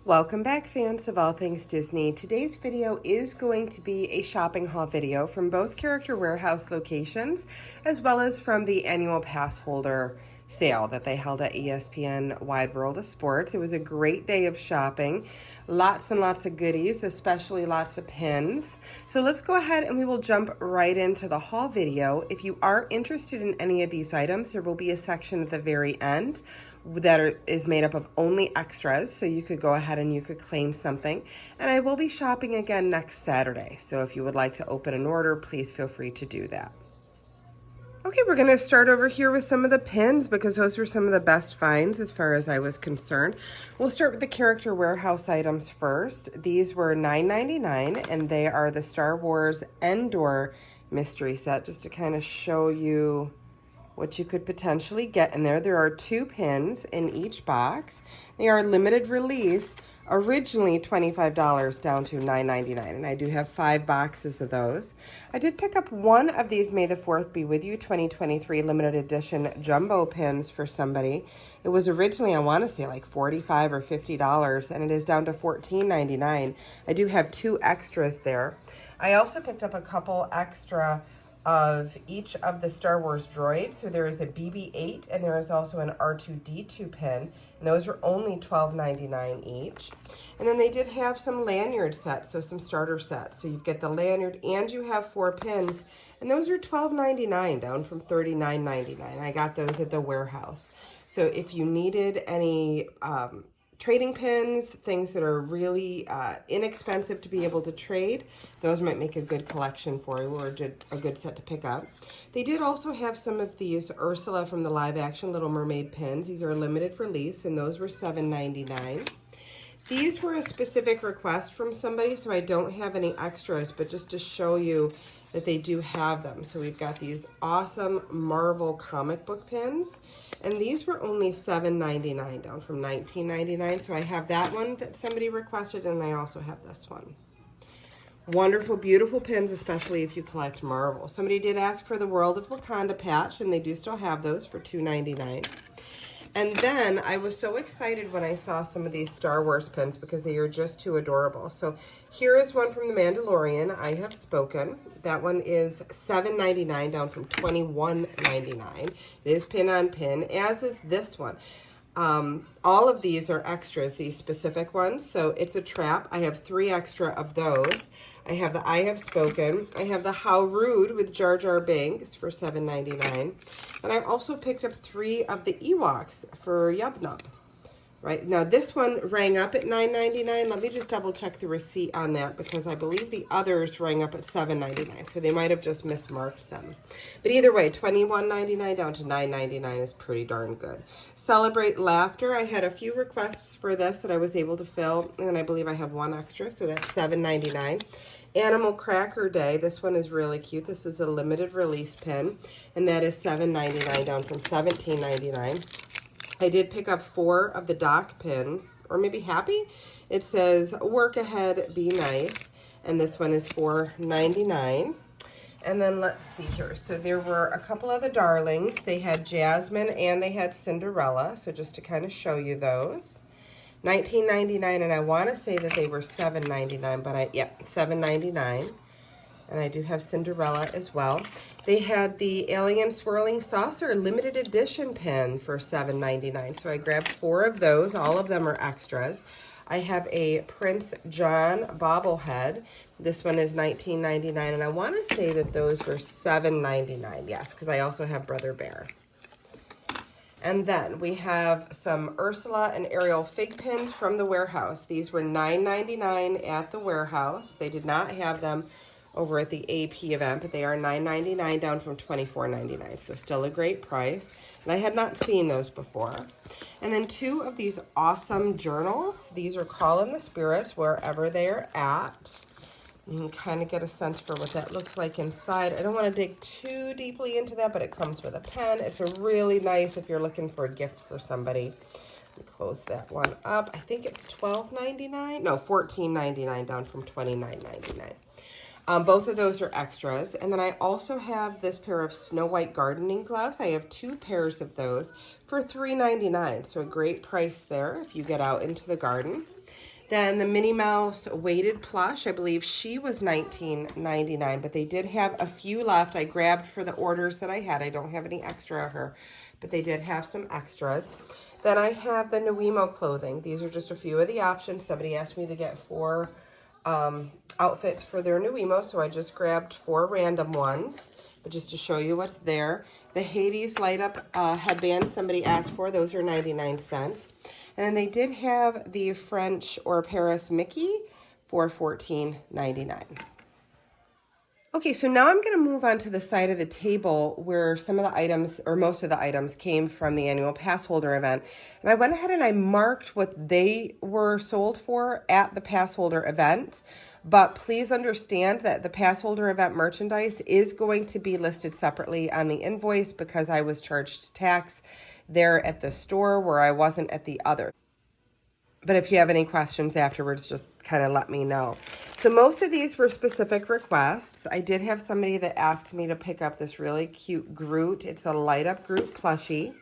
Welcome back, fans of all things Disney. Today's video is going to be a shopping haul video from both Character Warehouse locations, as well as from the annual pass holder sale that they held at ESPN Wide World of Sports. It was a great day of shopping. Lots and lots of goodies, especially lots of pins. So let's go ahead and we will jump right into the haul video. If you are interested in any of these items, there will be a section at the very end that is made up of only extras, so you could go ahead and you could claim something. And I will be shopping again next Saturday, so if you would like to open an order, please feel free to do that. Okay, we're going to start over here with some of the pins because those were some of the best finds as far as I was concerned. We'll start with the Character Warehouse items first. These were $9.99 and they are the Star Wars Endor mystery set, just to kind of show you what you could potentially get in there. There are 2 pins in each box. They are limited release, originally $25 down to $9.99, and I do have 5 boxes of those. I did pick up one of these May the 4th Be With You 2023 limited edition jumbo pins for somebody. It was originally, I want to say, like $45 or $50, and it is down to $14.99. I do have 2 extras there. I also picked up a couple extra of each of the Star Wars droids. So there is a BB-8 and there is also an R2-D2 pin. And those are only $12.99 each. And then they did have some lanyard sets, so some starter sets. So you've got the lanyard and you have 4 pins. And those are $12.99 down from $39.99. I got those at the warehouse. So if you needed any trading pins, things that are really inexpensive to be able to trade, those might make a good collection for you or a good set to pick up. They did also have some of these Ursula from the live action Little Mermaid pins. These are limited release and those were $7.99. These were a specific request from somebody, so I don't have any extras, but just to show you that they do have them. So we've got these awesome Marvel comic book pins, and these were only $7.99 down from $19.99. So I have that one that somebody requested, and I also have this one. Wonderful, beautiful pins, especially if you collect Marvel. Somebody did ask for the World of Wakanda patch, and they do still have those for $2.99. And then I was so excited when I saw some of these Star Wars pins because they are just too adorable. So here is one from The Mandalorian, I Have Spoken. That one is $7.99 down from $21.99. It is pin on pin, as is this one. All of these are extras, these specific ones. So it's a trap. I have 3 extra of those. I have the I Have Spoken. I have the How Rude with Jar Jar Binks for $7.99. And I also picked up 3 of the Ewoks for Yub Nub. Right now, this one rang up at $9.99. Let me just double check the receipt on that because I believe the others rang up at $7.99. So they might have just mismarked them. But either way, $21.99 down to $9.99 is pretty darn good. Celebrate Laughter. I had a few requests for this that I was able to fill, and I believe I have 1 extra, so that's $7.99. Animal Cracker Day. This one is really cute. This is a limited release pin, and that is $7.99 down from $17.99. I did pick up 4 of the Doc pins, or maybe Happy. It says, work ahead, be nice. And this one is $4.99. And then let's see here. So there were a couple of the darlings. They had Jasmine and they had Cinderella. So just to kind of show you those. $19.99, and I want to say that they were $7.99, but $7.99. And I do have Cinderella as well. They had the Alien Swirling Saucer limited edition pen for $7.99. So I grabbed 4 of those. All of them are extras. I have a Prince John bobblehead. This one is $19.99. And I want to say that those were $7.99. Yes, because I also have Brother Bear. And then we have some Ursula and Ariel fig pins from the warehouse. These were $9.99 at the warehouse. They did not have them over at the AP event, but they are $9.99 down from $24.99, so still a great price. And I had not seen those before. And then 2 of these awesome journals. These are Call in the Spirits, wherever they're at. You can kind of get a sense for what that looks like inside. I don't want to dig too deeply into that, but it comes with a pen. It's a really nice if you're looking for a gift for somebody. Let me close that one up. I think it's $12.99. No, $14.99 down from $29.99. Both of those are extras. And then I also have this pair of Snow White gardening gloves. I have 2 pairs of those for $3.99. So a great price there if you get out into the garden. Then the Minnie Mouse weighted plush, I believe she was $19.99, but they did have a few left. I grabbed for the orders that I had. I don't have any extra of her, but they did have some extras. Then I have the Nuemo clothing. These are just a few of the options. Somebody asked me to get 4 outfits for their Nuemo, so I just grabbed 4 random ones, but just to show you what's there. The Hades light up headbands somebody asked for, those are 99 cents. And then they did have the French or Paris Mickey for $14.99. Okay, so now I'm going to move on to the side of the table where some of the items, or most of the items, came from the annual pass holder event. And I went ahead and I marked what they were sold for at the pass holder event. But please understand that the pass holder event merchandise is going to be listed separately on the invoice because I was charged tax there at the store where I wasn't at the other. But if you have any questions afterwards, just kind of let me know. So most of these were specific requests. I did have somebody that asked me to pick up this really cute Groot. It's a light up Groot plushie.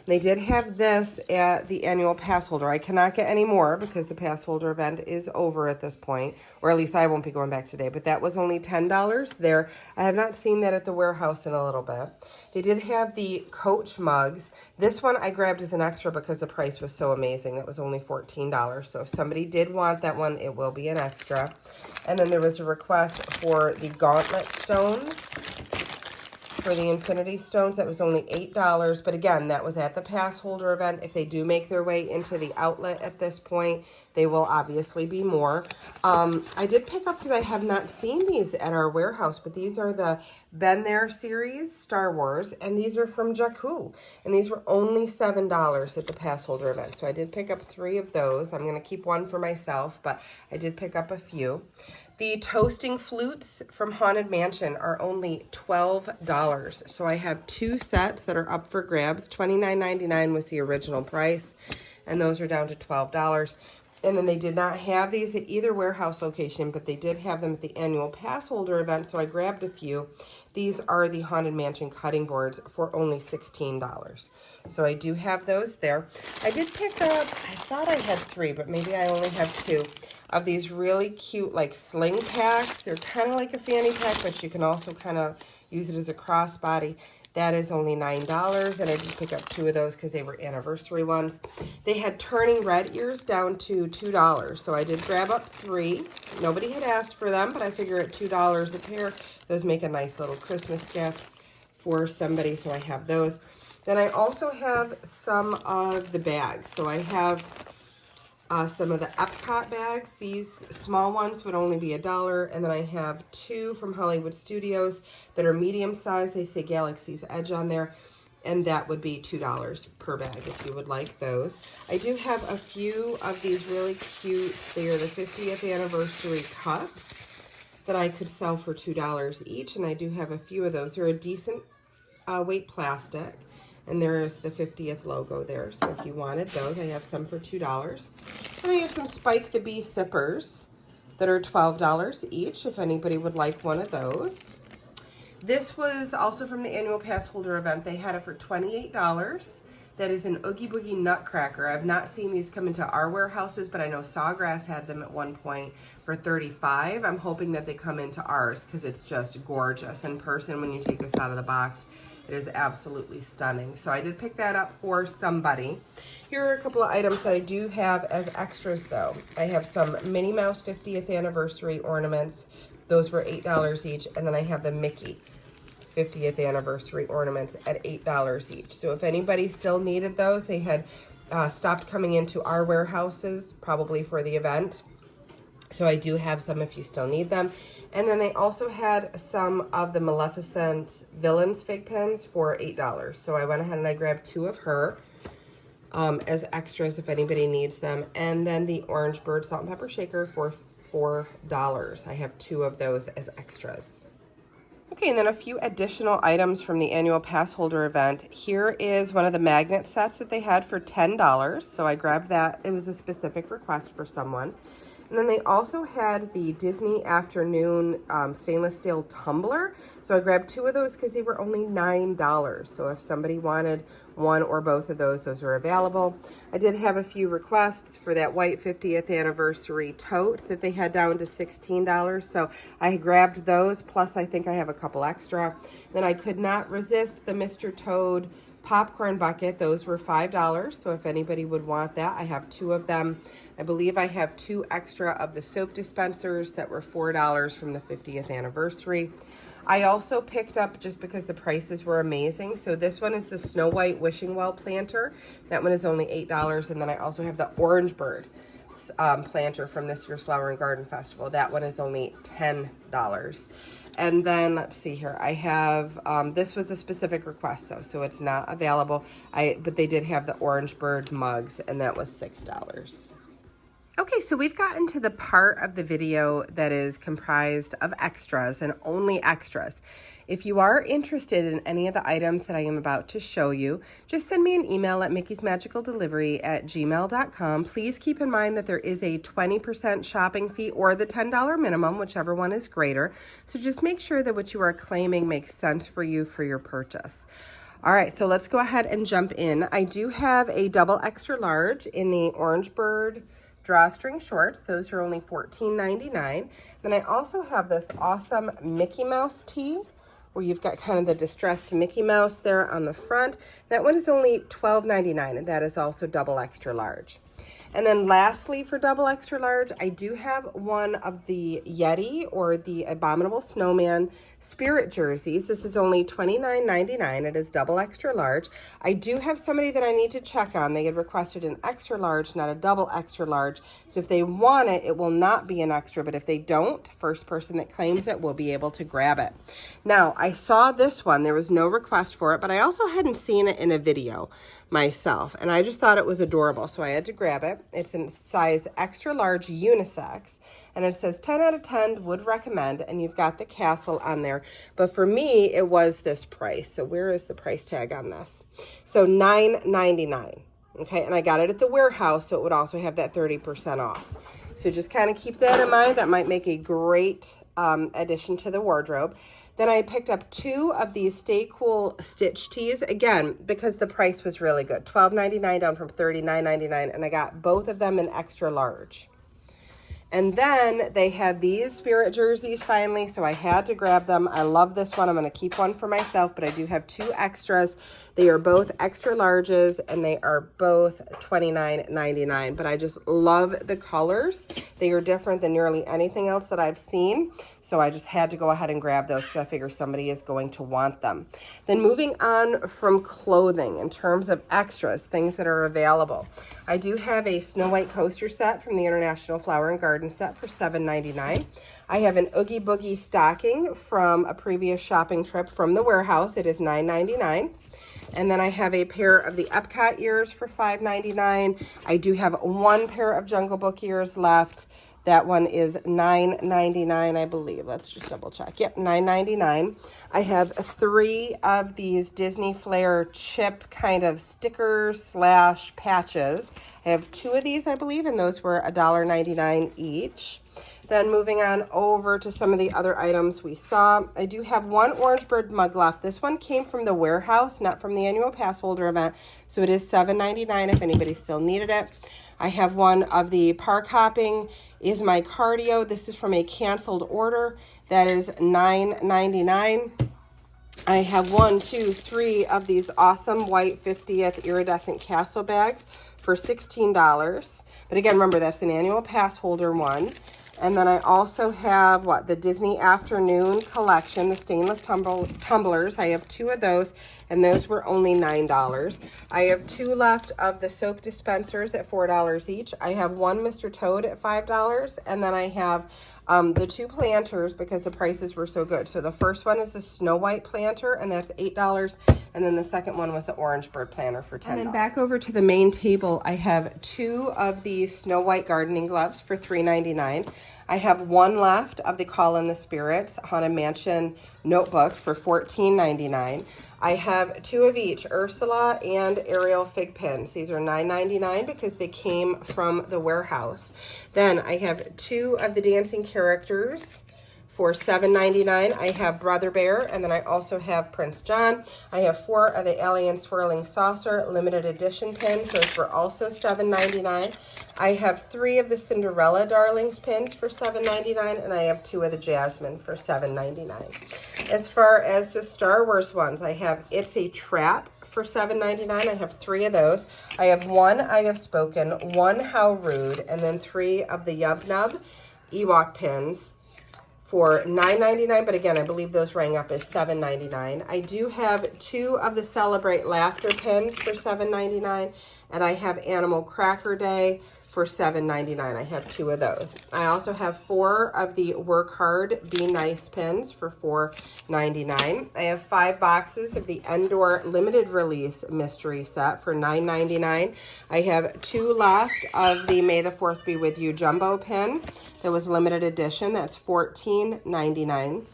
They did have this at the annual pass holder. I cannot get any more because the pass holder event is over at this point, or at least I won't be going back today, but that was only $10 there. I have not seen that at the warehouse in a little bit. They did have the Coach mugs. This one I grabbed as an extra because the price was so amazing. That was only $14. So if somebody did want that one, it will be an extra. And then there was a request for the Gauntlet stones. For the Infinity Stones, that was only $8, but again, that was at the pass holder event. If they do make their way into the outlet at this point, they will obviously be more. I did pick up, because I have not seen these at our warehouse, but these are the Been There series, Star Wars, and these are from Jakku, and these were only $7 at the pass holder event. So I did pick up 3 of those. I'm going to keep one for myself, but I did pick up a few. The toasting flutes from Haunted Mansion are only $12. So I have 2 sets that are up for grabs. $29.99 was the original price, and those are down to $12. And then they did not have these at either warehouse location, but they did have them at the annual pass holder event, so I grabbed a few. These are the Haunted Mansion cutting boards for only $16. So I do have those there. I did pick up, I thought I had 3, but maybe I only have 2. Of these really cute like sling packs. They're kind of like a fanny pack, but you can also kind of use it as a crossbody. That is only $9, and I did pick up 2 of those because they were anniversary ones. They had turning red ears down to $2, so I did grab up 3. Nobody had asked for them, but I figure at $2 a pair, those make a nice little Christmas gift for somebody, so I have those. Then I also have some of the bags. So I have some of the Epcot bags. These small ones would only be $1, and then I have 2 from Hollywood Studios that are medium size. They say Galaxy's Edge on there, and that would be $2 per bag if you would like those. I do have a few of these really cute, they are the 50th anniversary cups that I could sell for $2 each, and I do have a few of those. They're a decent weight plastic. And there is the 50th logo there. So if you wanted those, I have some for $2. And I have some Spike the Bee sippers that are $12 each, if anybody would like one of those. This was also from the annual pass holder event. They had it for $28. That is an Oogie Boogie Nutcracker. I've not seen these come into our warehouses, but I know Sawgrass had them at one point for $35. I'm hoping that they come into ours because it's just gorgeous. In person, when you take this out of the box, it is absolutely stunning. So I did pick that up for somebody. Here are a couple of items that I do have as extras though. I have some Minnie Mouse 50th anniversary ornaments. Those were $8 each. And then I have the Mickey 50th anniversary ornaments at $8 each. So if anybody still needed those, they had stopped coming into our warehouses probably for the event. So I do have some if you still need them. And then they also had some of the Maleficent Villains fig pens for $8. So I went ahead and I grabbed 2 of her as extras if anybody needs them. And then the Orange Bird Salt and Pepper Shaker for $4. I have 2 of those as extras. Okay, and then a few additional items from the annual pass holder event. Here is one of the magnet sets that they had for $10. So I grabbed that. It was a specific request for someone. And then they also had the Disney Afternoon stainless steel tumbler. So I grabbed 2 of those because they were only $9. So if somebody wanted one or both of those are available. I did have a few requests for that white 50th anniversary tote that they had down to $16. So I grabbed those, plus I think I have a couple extra. Then I could not resist the Mr. Toad popcorn bucket. Those were $5. So if anybody would want that, I have 2 of them. I believe I have 2 extra of the soap dispensers that were $4 from the 50th anniversary. I also picked up, just because the prices were amazing, so this one is the Snow White Wishing Well planter. That one is only $8. And then I also have the Orange Bird planter from this year's Flower and Garden Festival. That one is only $10. And then let's see here, I have this was a specific request, so it's not available. But they did have the Orange Bird mugs, and that was $6. Okay, so we've gotten to the part of the video that is comprised of extras and only extras. If you are interested in any of the items that I am about to show you, just send me an email at mickey'smagicaldelivery@gmail.com. Please keep in mind that there is a 20% shopping fee or the $10 minimum, whichever one is greater. So just make sure that what you are claiming makes sense for you for your purchase. All right, so let's go ahead and jump in. I do have a double extra large in the Orange Bird drawstring shorts. Those are only $14.99. Then I also have this awesome Mickey Mouse tee where you've got kind of the distressed Mickey Mouse there on the front. That one is only $12.99, and that is also double extra large. And then lastly, for double extra large, I do have one of the Yeti or the Abominable Snowman Spirit jerseys. This is only $29.99. It is double extra large. I do have somebody that I need to check on. They had requested an extra large, not a double extra large. So if they want it, it will not be an extra. But if they don't, first person that claims it will be able to grab it. Now, I saw this one. There was no request for it, but I also hadn't seen it in a video myself, and I just thought it was adorable, so I had to grab it. It's in size extra large unisex, and it says 10 out of 10 would recommend, and you've got the castle on there. But for me, it was this price. So where is the price tag on this? So $9.99. Okay, and I got it at the warehouse, so it would also have that 30% off. So just kind of keep that in mind. That might make a great addition to the wardrobe. Then I picked up 2 of these Stay Cool stitch tees, again, because the price was really good. $12.99 down from $39.99, and I got both of them in extra large. And then they had these Spirit jerseys finally, so I had to grab them. I love this one. I'm going to keep one for myself, but I do have 2 extras. They are both extra larges, and they are both $29.99. But I just love the colors. They are different than nearly anything else that I've seen. So I just had to go ahead and grab those because I figure somebody is going to want them. Then moving on from clothing, in terms of extras, things that are available. I do have a Snow White coaster set from the International Flower and Garden set for $7.99. I have an Oogie Boogie stocking from a previous shopping trip from the warehouse. It is $9.99. And then I have a pair of the Epcot ears for $5.99. I do have 1 pair of Jungle Book ears left. That one is $9.99, I believe. Let's just double check. Yep, $9.99. I have 3 of these Disney Flair chip kind of stickers / patches. I have 2 of these, I believe, and those were $1.99 each. Then moving on over to some of the other items we saw. I do have 1 Orange Bird mug left. This one came from the warehouse, not from the annual Passholder event. So it is $7.99 if anybody still needed it. I have 1 of the Park Hopping Is My Cardio. This is from a canceled order. That is $9.99. I have 1, 2, 3 of these awesome white 50th iridescent castle bags for $16. But again, remember, that's an annual pass holder one. And then I also have, the Disney Afternoon collection, the stainless tumblers. I have 2 of those, and those were only $9. I have 2 left of the soap dispensers at $4 each. I have 1 Mr. Toad at $5, and then I have the 2 planters because the prices were so good. So the first one is the Snow White planter, and that's $8. And then the second one was the Orange Bird planter for $10. And then back over to the main table, I have 2 of the Snow White gardening gloves for $3.99. I have 1 left of the Call in the Spirits Haunted Mansion notebook for $14.99. I have 2 of each, Ursula and Ariel fig pins. These are $9.99 because they came from the warehouse. Then I have 2 of the dancing characters for $7.99. I have Brother Bear, and then I also have Prince John. I have 4 of the Alien Swirling Saucer limited edition pins. Those were also $7.99. I have 3 of the Cinderella Darlings pins for $7.99, and I have 2 of the Jasmine for $7.99. As far as the Star Wars ones, I have It's a Trap for $7.99. I have 3 of those. I have 1 I Have Spoken, 1 How Rude, and then 3 of the Yub Nub Ewok pins for $9.99, but again, I believe those rang up as $7.99. I do have 2 of the Celebrate Laughter pins for $7.99, and I have Animal Cracker Day for $7.99. I have 2 of those. I also have 4 of the Work Hard, Be Nice pins for $4.99. I have 5 boxes of the Endor limited release mystery set for $9.99. I have 2 left of the May the 4th Be With You jumbo pin that was limited edition. That's $14.99.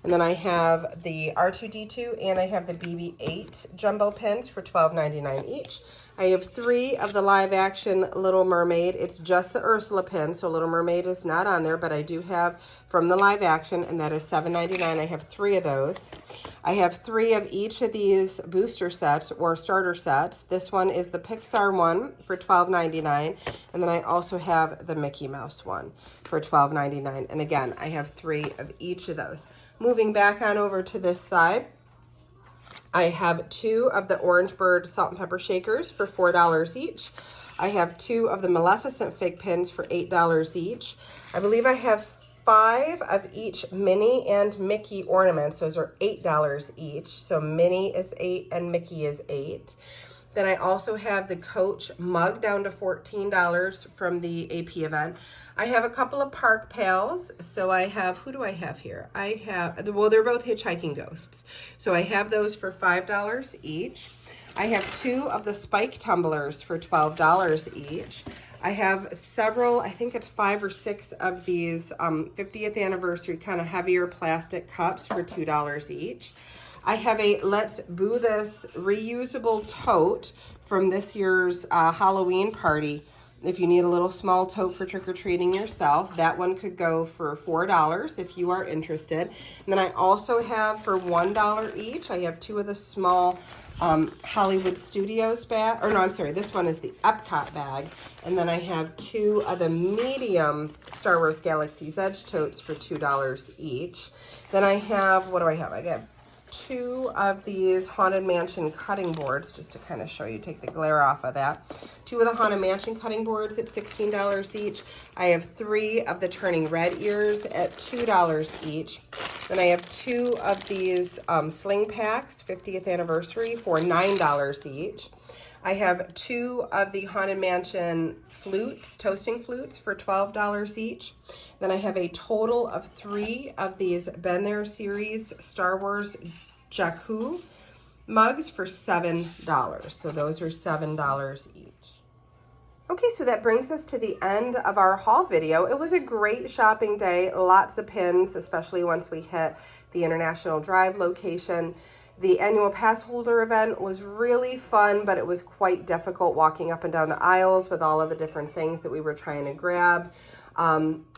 And then I have the R2-D2 and I have the BB-8 jumbo pins for $12.99 each. I have 3 of the live action Little Mermaid. It's just the Ursula pin, so Little Mermaid is not on there, but I do have from the live action, and that is $7.99. I have 3 of those. I have 3 of each of these booster sets or starter sets. This one is the Pixar one for $12.99, and then I also have the Mickey Mouse one for $12.99. And again, I have 3 of each of those. Moving back on over to this side, I have 2 of the Orange Bird Salt and Pepper Shakers for $4 each. I have 2 of the Maleficent Fig Pins for $8 each. I believe I have 5 of each Minnie and Mickey ornaments. Those are $8 each. So Minnie is $8 and Mickey is $8. Then I also have the Coach mug down to $14 from the AP event. I have a couple of Park Pals. So I have, who do I have here? I have, well, they're both Hitchhiking Ghosts. So I have those for $5 each. I have 2 of the Spike Tumblers for $12 each. I have several, I think it's 5 or 6 of these 50th anniversary kind of heavier plastic cups for $2 each. I have a Let's Boo This reusable tote from this year's Halloween party. If you need a little small tote for trick-or-treating yourself, that one could go for $4 if you are interested. And then I also have for $1 each, I have 2 of the small Hollywood Studios bag, or no, I'm sorry, this one is the Epcot bag. And then I have 2 of the medium Star Wars Galaxy's Edge totes for $2 each. Then I have, what do I have? I got 2 of these Haunted Mansion cutting boards, just to kind of show you, take the glare off of that. 2 of the Haunted Mansion cutting boards at $16 each. I have 3 of the Turning Red ears at $2 each. Then I have 2 of these sling packs, 50th anniversary, for $9 each. I have 2 of the Haunted Mansion flutes, toasting flutes, for $12 each. Then I have a total of 3 of these Been There series Star Wars Jakku mugs for $7. So those are $7 each. Okay, so that brings us to the end of our haul video. It was a great shopping day, lots of pins, especially once we hit the International Drive location. The annual Passholder event was really fun, but it was quite difficult walking up and down the aisles with all of the different things that we were trying to grab.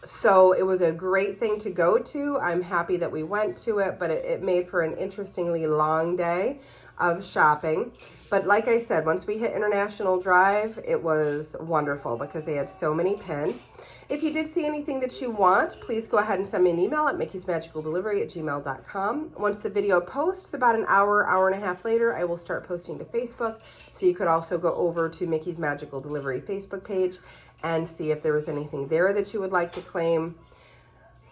So it was a great thing to go to. I'm happy that we went to it, but it made for an interestingly long day of shopping. But like I said, once we hit International Drive, it was wonderful because they had so many pins. If you did see anything that you want, please go ahead and send me an email at mickey'smagicaldelivery@gmail.com. Once the video posts, about an hour, hour and a half later, I will start posting to Facebook. So you could also go over to Mickey's Magical Delivery Facebook page and see if there was anything there that you would like to claim.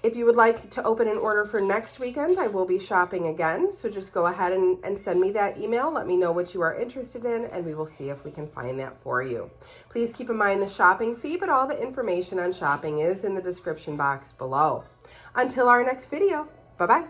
If you would like to open an order for next weekend, I will be shopping again. So just go ahead and send me that email. Let me know what you are interested in, and we will see if we can find that for you. Please keep in mind the shopping fee, but all the information on shopping is in the description box below. Until our next video, bye-bye.